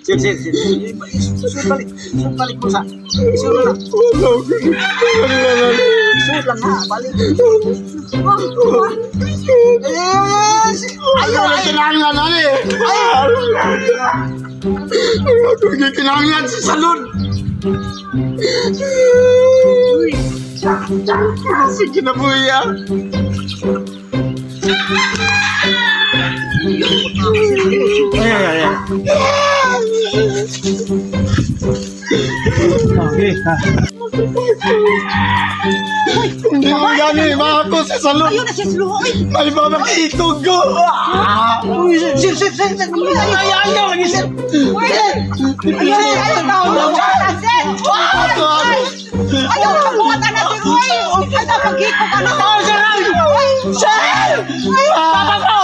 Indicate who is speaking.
Speaker 1: Sir, sir, sir. Isud balik. Isud balik mo sa. Isud lang. Isud lang ha. Balik. Ayaw
Speaker 2: Ayaw kinanglan ani. Ayaw kinanglan sa salon. Sige na buya. Hindi mo gani, ako sa salon.
Speaker 3: Ayaw na siya sluhoy.
Speaker 2: Ay, ba makitog ko?
Speaker 1: Sir, sir, sir. Ayaw lagi, sir.
Speaker 3: Ayaw na sir. Ayaw na buhat na sir. Ay, napagiko ka na.
Speaker 1: Sir! Papa ko!